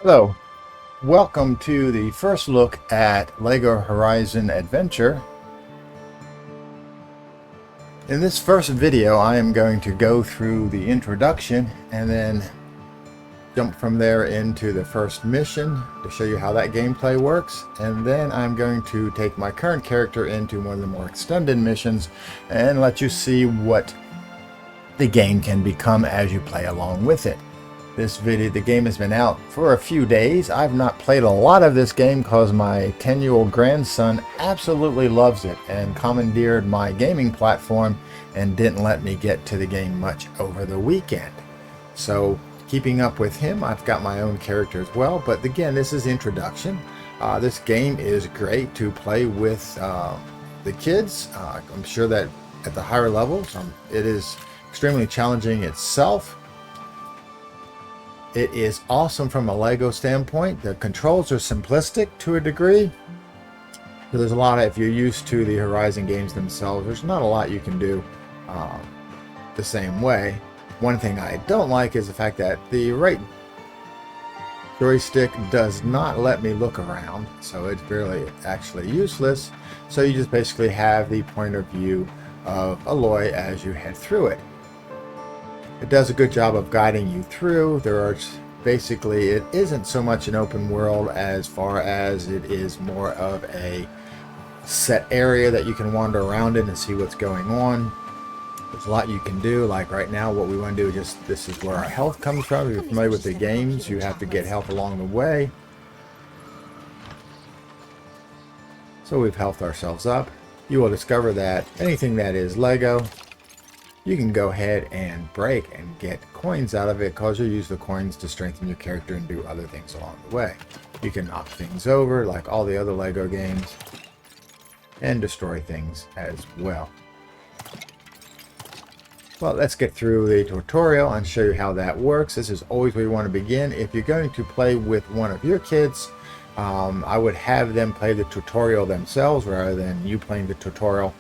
Hello, welcome to the first look at LEGO Horizon Adventure. In this first video, I am going to go through the introduction and then jump from there into the first mission to show you how that gameplay works. And then I'm going to take my current character into one of the more extended missions and let you see what the game can become as you play along with it. The game has been out for a few days. I've not played a lot of this game because my 10-year-old grandson absolutely loves it and commandeered my gaming platform and didn't let me get to the game much over the weekend. So keeping up with him, I've got my own character as well. But again, this is introduction. This game is great to play with the kids. I'm sure that at the higher levels, it is extremely challenging itself. It is awesome from a LEGO standpoint. The controls are simplistic to a degree. So there's a lot of, if you're used to the Horizon games themselves, there's not a lot you can do the same way. One thing I don't like is the fact that the right joystick does not let me look around, so it's really actually useless. So you just basically have the point of view of Aloy as you head through it. It does a good job of guiding you through. It isn't so much an open world as far as it is more of a set area that you can wander around in and see what's going on. There's a lot you can do. Like right now, what we want to do is this is where our health comes from. If you're familiar with the games, you have to get health along the way. So we've healthed ourselves up. You will discover that anything that is LEGO, you can go ahead and break and get coins out of it because you use the coins to strengthen your character and do other things along the way. You can knock things over like all the other LEGO games and destroy things as well. Well, let's get through the tutorial and show you how that works. This is always where you want to begin. If you're going to play with one of your kids, I would have them play the tutorial themselves rather than you playing the tutorial,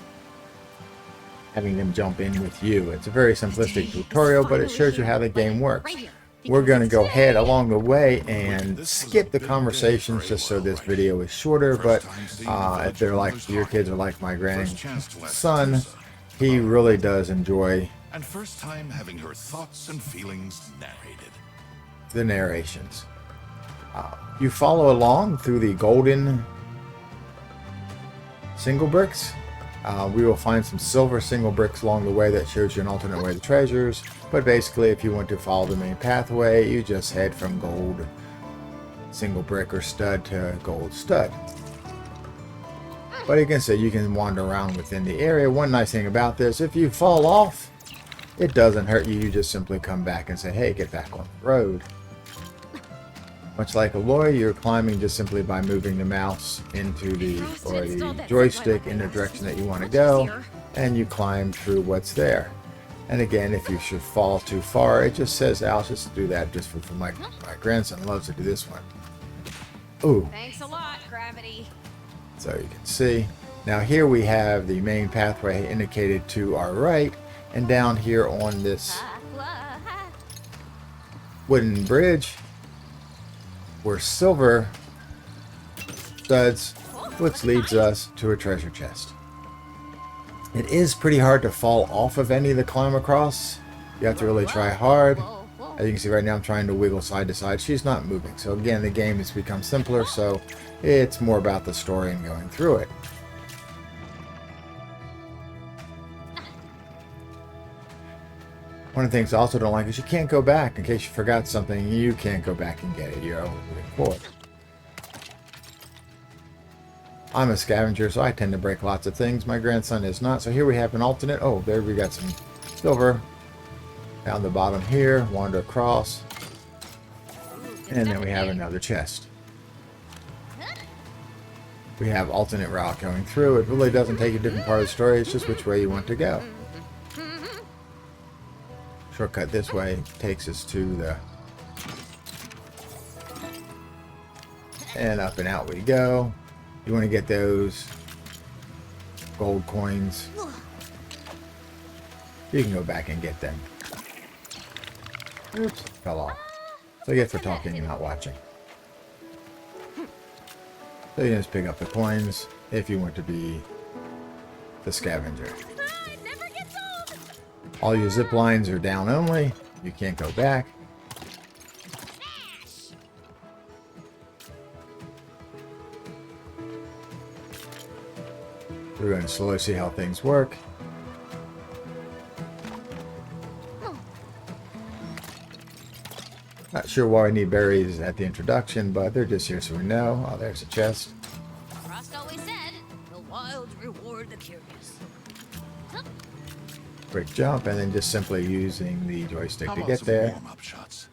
having them jump in with you. It's a very simplistic tutorial, but it shows you how the game works. We're going to go ahead along the way and skip the conversations just so this video is shorter, but if they're like your kids are like my grandson, he really does enjoy and first time having her thoughts and feelings narrated. The narrations. You follow along through the golden single bricks. We will find some silver single bricks along the way that shows you an alternate way to treasures. But basically, if you want to follow the main pathway, you just head from gold single brick or stud to gold stud. But you can see you can wander around within the area. One nice thing about this, if you fall off, it doesn't hurt you. You just simply come back and say, hey, get back on the road. Much like Aloy, you're climbing just simply by moving the mouse into the joystick in the direction that you want to go, and you climb through what's there. And again, if you should fall too far, it just says, I'll just do that just for my grandson loves to do this one. Ooh. Thanks a lot, Gravity. So you can see. Now here we have the main pathway indicated to our right, and down here on this wooden bridge were silver studs, which leads us to a treasure chest. It is pretty hard to fall off of any of the climb across. You have to really try hard. As you can see right now, I'm trying to wiggle side to side. She's not moving. So again, the game has become simpler, so it's more about the story and going through it. One of the things I also don't like is you can't go back. In case you forgot something, you can't go back and get it. You're only moving forward. I'm a scavenger, so I tend to break lots of things. My grandson is not. So here we have an alternate. Oh, there we got some silver. Down the bottom here, wander across. And then we have another chest. We have alternate route going through. It really doesn't take a different part of the story. It's just which way you want to go. Shortcut this way takes us to the... And up and out we go. You want to get those gold coins. You can go back and get them. Oops, fell off. So I guess for talking and not watching. So you just pick up the coins if you want to be the scavenger. It never gets old. All your zip lines are down only. You can't go back. We're going to slowly see how things work. Not sure why we need berries at the introduction, but they're just here so we know. Oh, there's a chest. Frost always said, the wild reward the curious. Quick jump, and then just simply using the joystick How to about get some there. warm-up shots?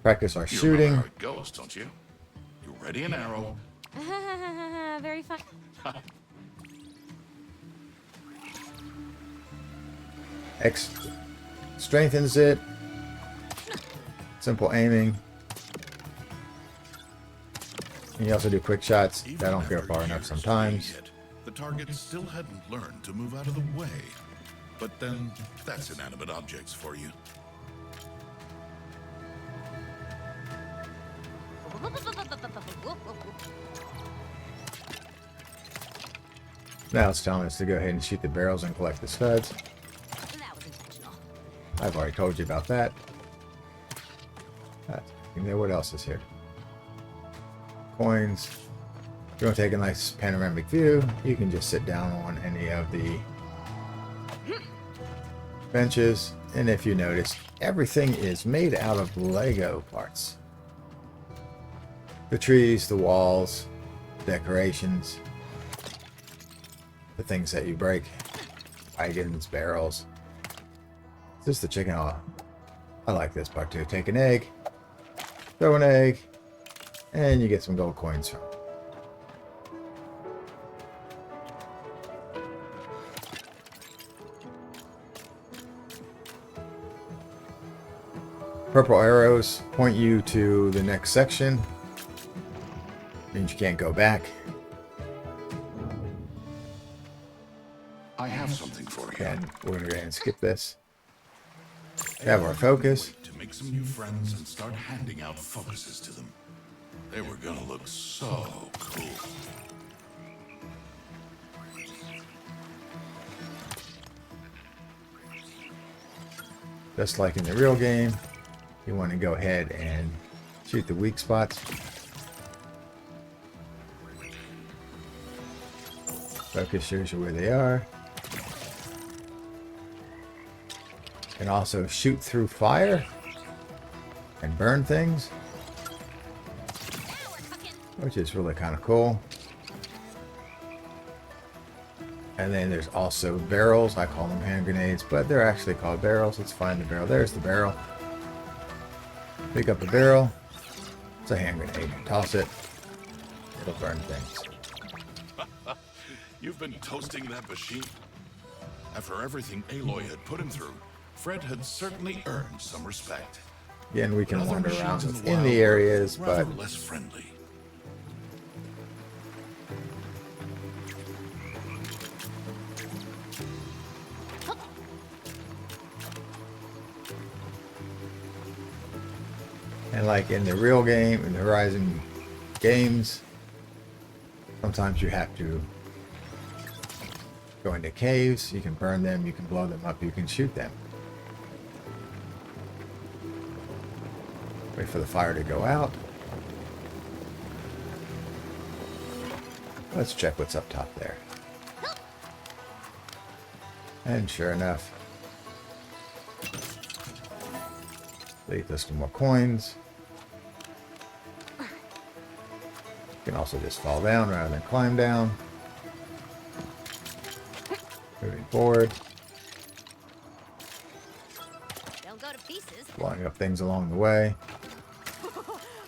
Practice our You shooting. remember how it goes, don't you? You ready an arrow? Very fun. X strengthens it. Simple aiming. And you also do quick shots Even that don't go after far enough years sometimes. being hit, the target still hadn't learned to move out of the way. But then, that's inanimate objects for you. Now it's telling us to go ahead and shoot the barrels and collect the studs. That was intentional. I've already told you about that. You know what else is here? Coins. If you want to take a nice panoramic view, you can just sit down on any of the benches. And if you notice, everything is made out of Lego parts. The trees, the walls, decorations, the things that you break, wagons, barrels. This is the chicken. Oh, I like this part too. Take an egg, throw an egg, and you get some gold coins from it. Purple arrows point you to the next section. Means you can't go back. I have something for you. And we're going to go ahead and skip this. Have our focus. To make some new friends and start handing out focuses to them. They were gonna look so cool. Just like in the real game, you want to go ahead and shoot the weak spots. Focus shows you where they are. You can also shoot through fire and burn things, which is really kind of cool. And then there's also barrels. I call them hand grenades, but they're actually called barrels. Let's find the barrel. There's the barrel. Pick up the barrel. It's a hand grenade. Toss it. It'll burn things. You've been toasting that machine. After everything Aloy had put him through, Fred had certainly earned some respect. Again, we But can other wander machines around in within wild the were areas, rather but less friendly. and like in the real game, in the Horizon games, sometimes you have to go into caves. You can burn them, you can blow them up, you can shoot them. Wait for the fire to go out. Let's check what's up top there. And sure enough, leave us some more coins. You can also just fall down rather than climb down. Moving forward, Don't go to pieces. blowing up things along the way.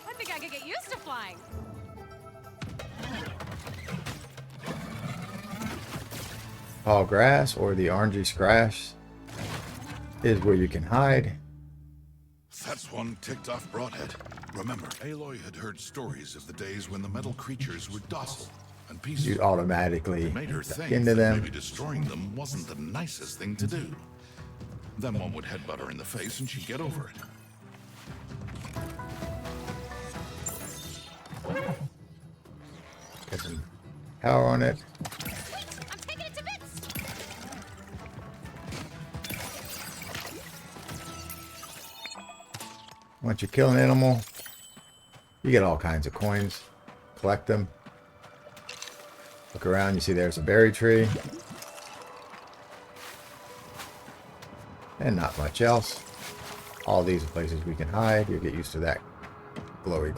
I think I could get used to flying. Tall grass or the orangey grass is where you can hide. That's one ticked off broadhead. Remember, Aloy had heard stories of the days when the metal creatures were docile and peaceful. You automatically It made her duck think into that them. maybe destroying them wasn't the nicest thing to do. Then one would headbutt her in the face and she'd get over it. Get some power on it. I'm taking it to bits. Once you kill an animal, you get all kinds of coins. Collect them. Look around, you see there's a berry tree. And not much else. All these are places we can hide. You'll get used to that glowy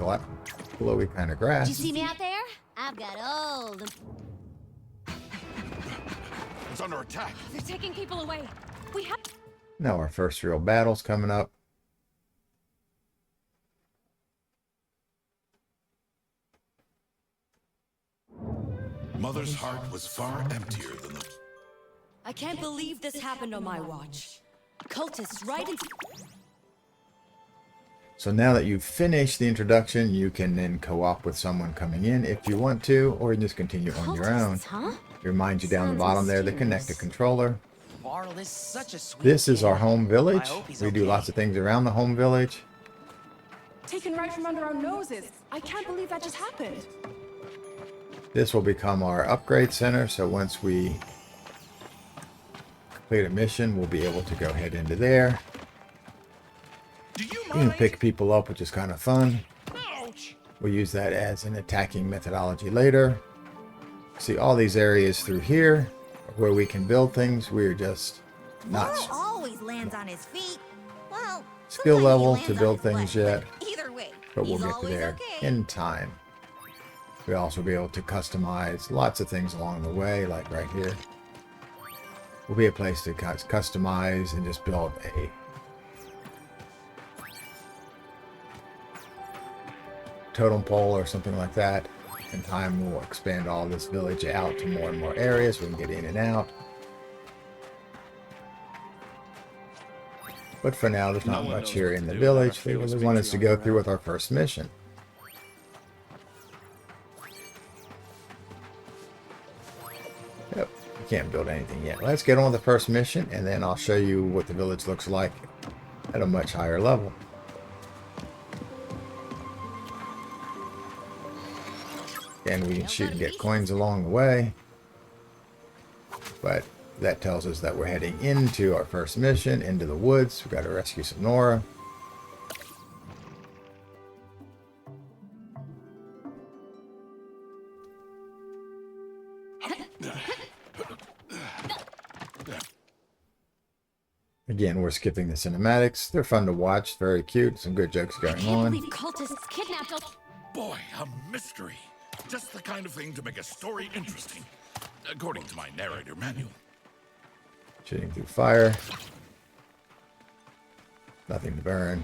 kind of grass. Did you see me out there? I've got all the... It's under attack. They're taking people away. We have... Now our first real battle's coming up. Mother's heart was far emptier than the... I can't believe this happened on my watch. Cultists right in... So now that you've finished the introduction, you can then co-op with someone coming in if you want to, or you can just continue on your own. Huh? It reminds you down the bottom there, the connected controller. Varl is such a sweet This is kid. our home village. I hope he's We do okay. lots of things around the home village. Taken right from under our noses. I can't believe that just happened. This will become our upgrade center, so once we complete a mission, we'll be able to go head into there. Do you You can mind? pick people up, which is kind of fun. Ouch! We'll use that as an attacking methodology later. See all these areas through here where we can build things. We're just nuts. Varl always lands on his feet. Well, Skill sometimes he level lands to on build his things butt, yet, but either way, but we'll he's get to always there okay. in time. We'll also be able to customize lots of things along the way, like right here. Will be a place to customize and just build a totem pole or something like that. In time, we'll expand all this village out to more and more areas. We can get in and out. But for now, there's not much here in the village. They really want us to go through with our first mission. Yep, you can't build anything yet. Let's get on with the first mission, and then I'll show you what the village looks like at a much higher level. And we can shoot and get coins along the way. But that tells us that we're heading into our first mission, into the woods. We've got to rescue some Nora. Again, we're skipping the cinematics. They're fun to watch, very cute, some good jokes going Can't on. believe cultists kidnapped all... Boy, a mystery. Just the kind of thing to make a story interesting, according to my narrator manual. Shooting through fire. Nothing to burn.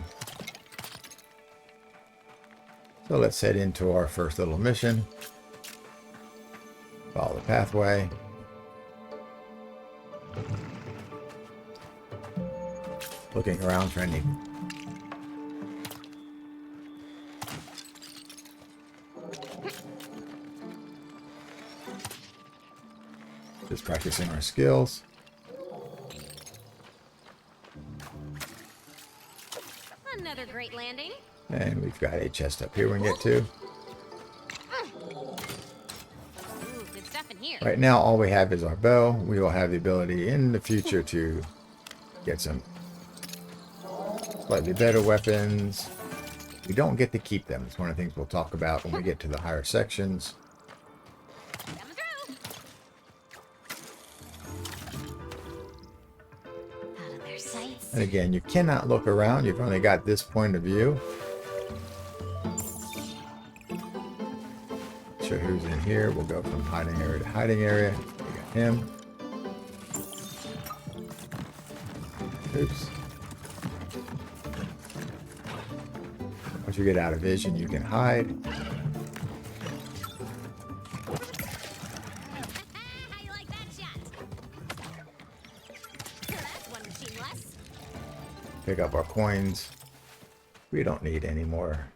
So let's head into our first little mission. Follow the pathway. Looking around for any just practicing our skills. Another great landing. And we've got a chest up here we can get to. Ooh, good stuff in here. Right now, all we have is our bow. We will have the ability in the future to get some slightly better weapons. We don't get to keep them. It's one of the things we'll talk about when we get to the higher sections. Coming through. Out of their sights. And again, you cannot look around. You've only got this point of view. Show who's in here. We'll go from hiding area to hiding area. We got him. Oops. Once you get out of vision, you can hide. How you like that shot? That's one machine less. Pick up our coins. We don't need any more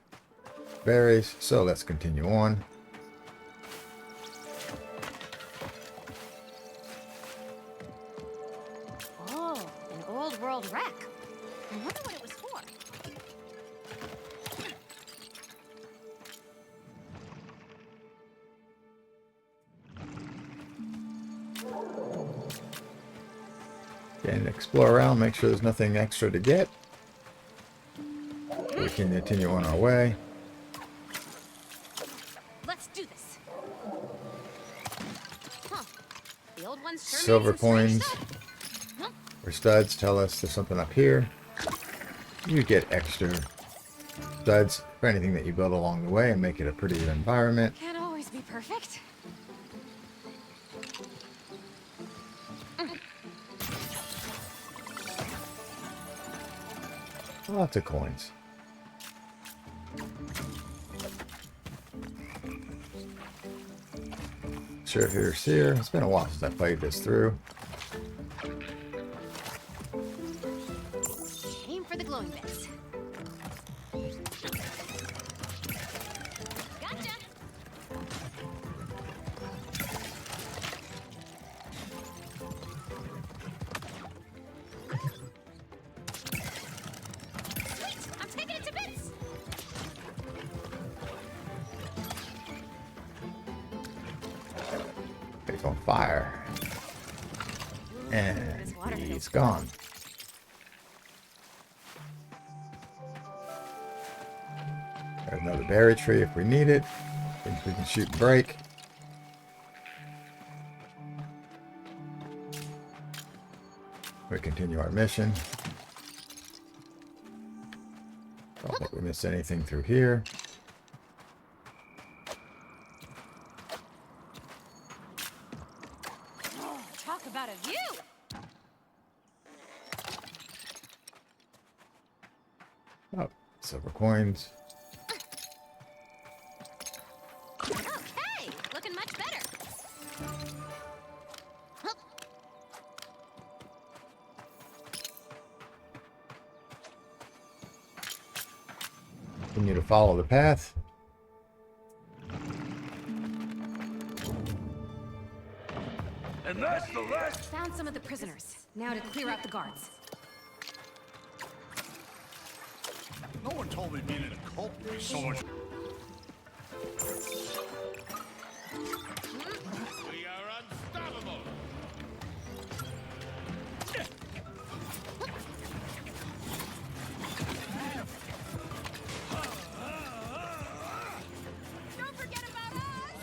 berries, so let's continue on. Oh, an old world wreck. I wonder what it was for. And explore around, make sure there's nothing extra to get. We can continue on our way. Let's do this. Huh. The old ones sure Silver made some strange coins stuff. Huh. or studs tell us there's something up here. You get extra studs for anything that you build along the way and make it a prettier environment. Can't always be perfect. Lots of coins. Sure, here's here. It's been a while since I played this through. Aim for the glowing bits. Gotcha. Sweet! I'm taking it to bits. It's on fire. And he's gone. There's another berry tree if we need it. Things we can shoot and break. We continue our mission. Don't think we missed anything through here. Talk about a view. Oh, silver coins. Okay, looking much better. Hup. Continue to follow the path. And that's the last. Found some of the prisoners. Now to clear out the guards. No one told me being in a cult would be so much. We are unstoppable. Don't forget about us!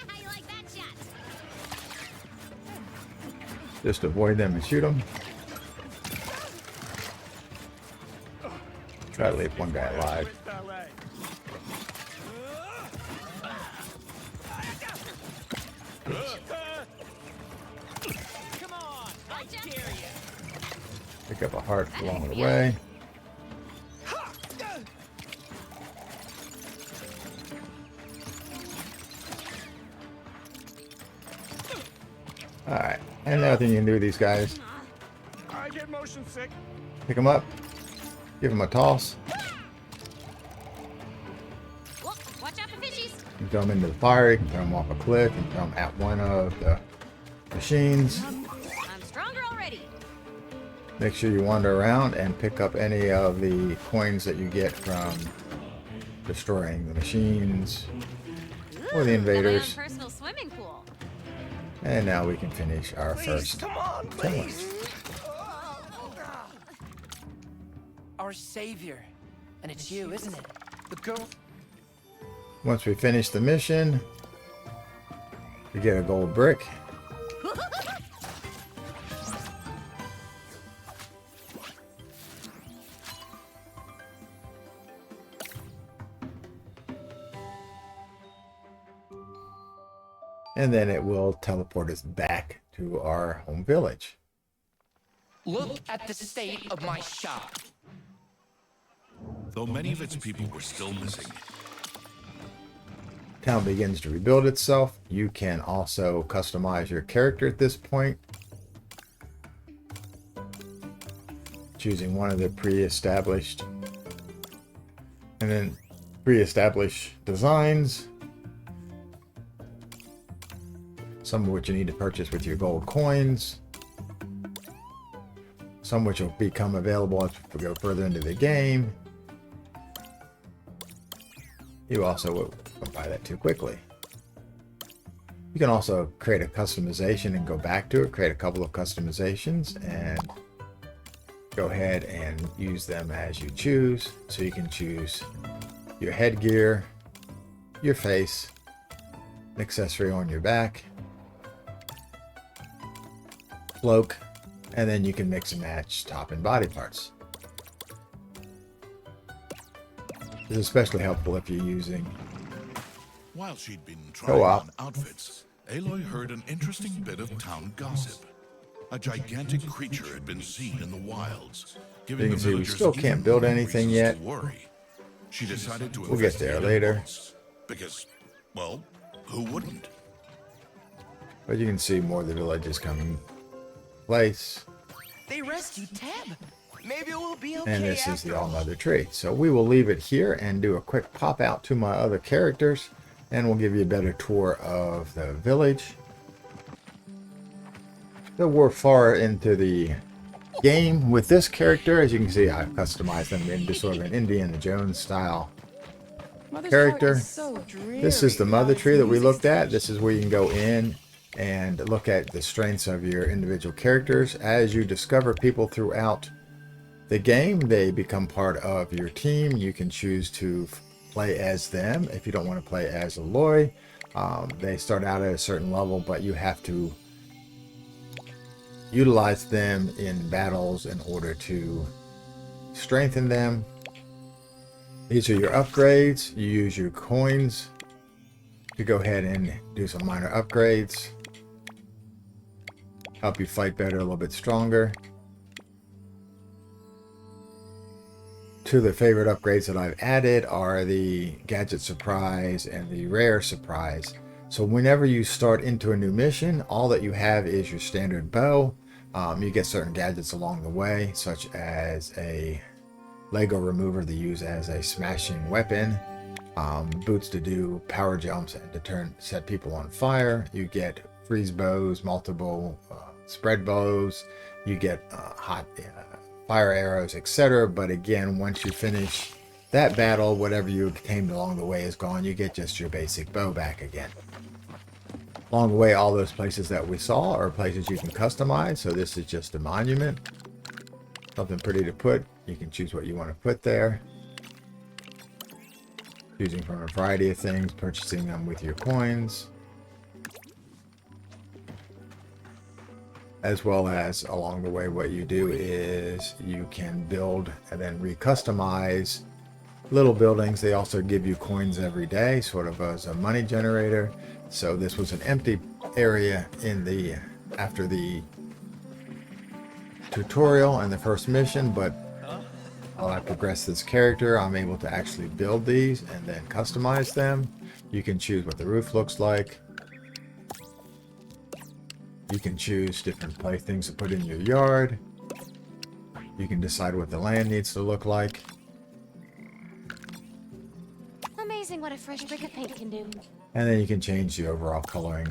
How you like that shot? Just avoid them and shoot them. Try to leave one guy alive. Come on, I dare you. Pick up a heart along the way. Alright, and nothing you can do with these guys. I get motion sick. Pick them up, give them a toss, Whoa, watch out for fishies. you can throw them into the fire, you can throw them off a cliff, you can throw them at one of the machines. I'm stronger already. Make sure you wander around and pick up any of the coins that you get from destroying the machines or the Ooh, invaders. got my own personal swimming pool. And now we can finish our first Come on, challenge. please. Our savior. And it's you, isn't it? The girl. Once we finish the mission, we get a gold brick. And then it will teleport us back to our home village. Look at the state of my shop. Though many of its people were still missing, Town begins to rebuild itself. You can also customize your character at this point, choosing one of the pre-established designs, some of which you need to purchase with your gold coins. some which will become available as we go further into the game. You also won't buy that too quickly. You can also create a customization and go back to it, create a couple of customizations, and go ahead and use them as you choose. So you can choose your headgear, your face, an accessory on your back, cloak, and then you can mix and match top and body parts. This is especially helpful if you're using While she'd been trying Co-op. on outfits, Aloy heard an interesting bit of town gossip. A gigantic creature had been seen in the wilds, giving You the can see we villagers still can't even build more anything reasons yet. to worry. She decided to We'll get there investigate at later. once, because, well, who wouldn't? But you can see more of the villages coming place. They rescued Teb. Maybe it will be okay And this is after the all. All-Mother Tree. So we will leave it here and do a quick pop out to my other characters. And we'll give you a better tour of the village. So we're far into the game with this character. As you can see, I've customized them into sort of an Indiana Jones style Mother's character. heart is so dreary This is the without mother its tree that we music looked at. station. This is where you can go in and look at the strengths of your individual characters. As you discover people throughout the game, they become part of your team. You can choose to play as them. If you don't want to play as Aloy, they start out at a certain level, but you have to utilize them in battles in order to strengthen them. These are your upgrades. You use your coins to go ahead and do some minor upgrades. Help you fight better, a little bit stronger. Two of the favorite upgrades that I've added are the Gadget Surprise and the Rare Surprise. So whenever you start into a new mission, all that you have is your standard bow. You get certain gadgets along the way, such as a Lego remover to use as a smashing weapon, boots to do power jumps and to set people on fire. You get freeze bows, multiple spread bows. You get hot fire arrows, etc. But again, once you finish that battle, whatever you obtained along the way is gone. You get just your basic bow back again. Along the way, all those places that we saw are places you can customize. So this is just a monument, something pretty to put. You can choose what you want to put there, choosing from a variety of things, purchasing them with your coins, as well as along the way what you do is you can build and then recustomize little buildings. They also give you coins every day, sort of as a money generator. So this was an empty area after the tutorial and the first mission, but while I progress this character, I'm able to actually build these and then customize them. You can choose what the roof looks like. You can choose different playthings to put in your yard. You can decide what the land needs to look like. Amazing what a fresh brick of paint can do. And then you can change the overall coloring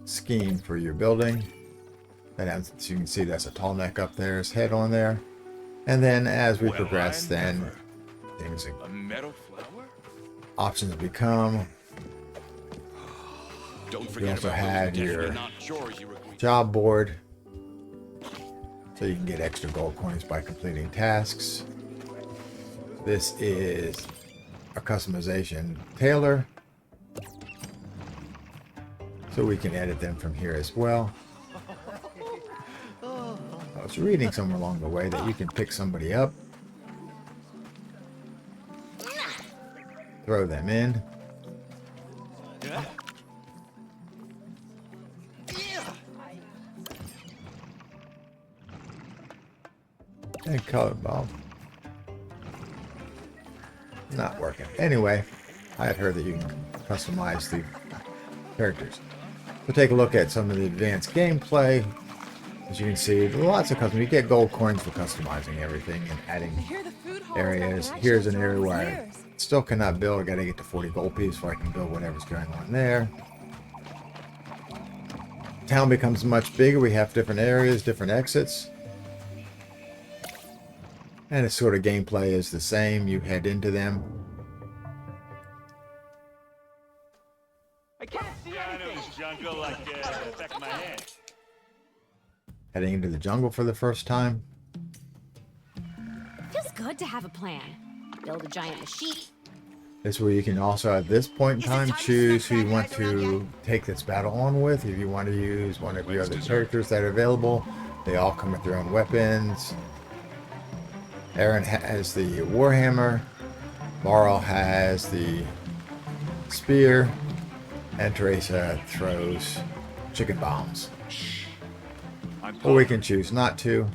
scheme for your building. And as you can see, that's a tall neck up there, his head on there. And then as we progress, then things, A meadow flower? options become. Don't You forget also about have those your definitely not chores you were going job board. So you can get extra gold coins by completing tasks. This is a customization tailor. So we can edit them from here as well. I was reading somewhere along the way that you can pick somebody up, throw them in, and color bulb. Not working. Anyway, I had heard that you can customize the characters. We'll take a look at some of the advanced gameplay. As you can see, lots of custom. You get gold coins for customizing everything and adding Here the food halls areas. got Here's an matches area over where I years. still cannot build. I gotta get to 40 gold pieces before I can build whatever's going on there. Town becomes much bigger. We have different areas, different exits. And the sort of gameplay is the same. You head into them. I can't see I know this jungle like the back of my hand. Heading into the jungle for the first time. Feels good to have a plan. Build a giant machine. This is where you can also, at this point in time, choose who you want to take this battle on with. If you want to use one of your other characters that are available, they all come with their own weapons. Aaron has the Warhammer. Marl has the spear. And Teresa throws chicken bombs. Or we can choose not to.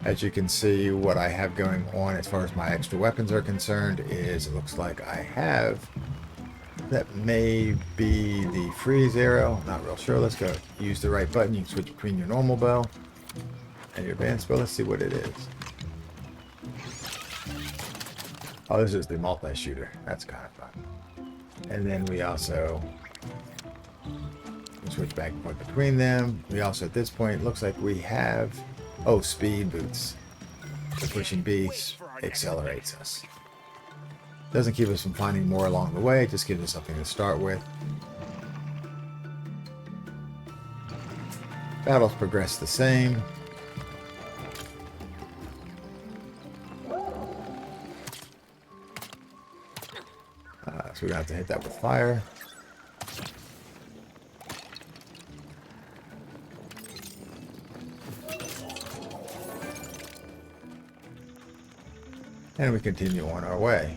As you can see, what I have going on as far as my extra weapons are concerned is it looks like I have, that may be the freeze arrow. I'm not real sure. Let's go use the right button. You can switch between your normal bow and your advanced bow. Let's see what it is. Oh, this is the multi-shooter. That's kind of fun. And then we also switch back and forth between them. We also, at this point, looks like we have, oh, speed boots. So pushing B accelerates us. Doesn't keep us from finding more along the way. It just gives us something to start with. Battles progress the same. So we have to hit that with fire. And we continue on our way.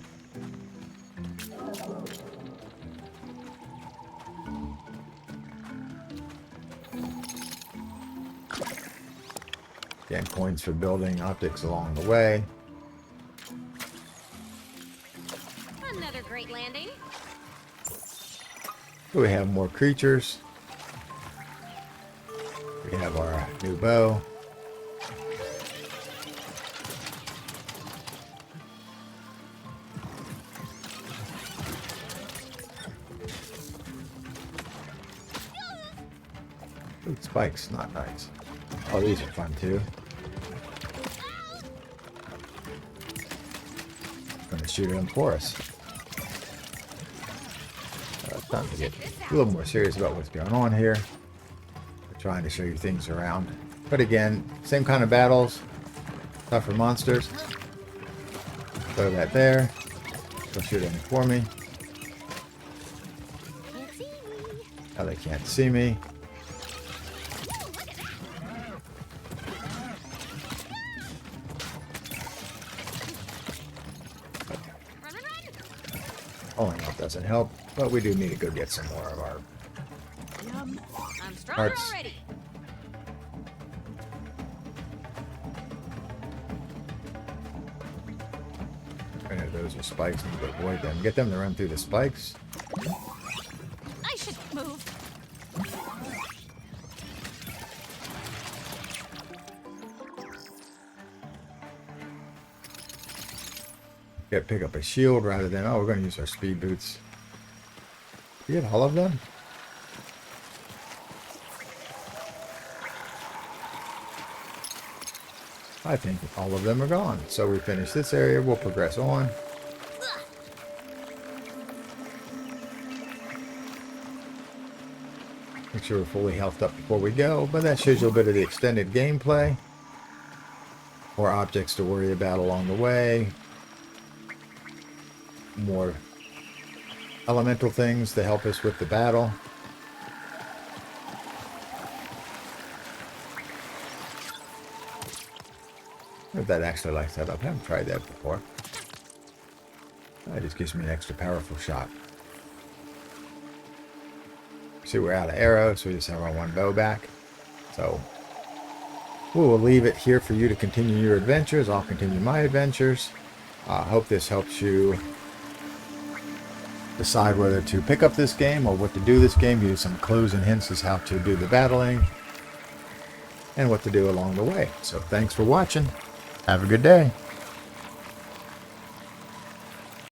Again, coins for building optics along the way. Another great landing. We have more creatures. We have our new bow. Ooh, spikes, not nice. Oh, these are fun too. Gonna shoot them for us. Time to get a little more serious about what's going on here. We're trying to show you things around. But again, same kind of battles. Tougher monsters. Throw that there. Go shoot anything for me. Can't see me. Now they can't see me. Run, run, run. Falling off doesn't help, but we do need to go get some more of our I'm stronger Hearts. already. I know those are spikes, need to avoid them. Get them to run through the spikes. I should move. Get pick up a shield rather than, oh, we're going to use our speed boots. You get all of them? I think all of them are gone. So we finish this area, we'll progress on. Make sure we're fully healthed up before we go, but that shows you a bit of the extended gameplay. More objects to worry about along the way. More elemental things to help us with the battle. If that actually lights that up. I haven't tried that before. That just gives me an extra powerful shot. See, we're out of arrows, so we just have our one bow back. So we will leave it here for you to continue your adventures. I'll continue my adventures. I hope this helps you decide whether to pick up this game or what to do this game. Use some clues and hints as how to do the battling and what to do along the way. So thanks for watching. Have a good day.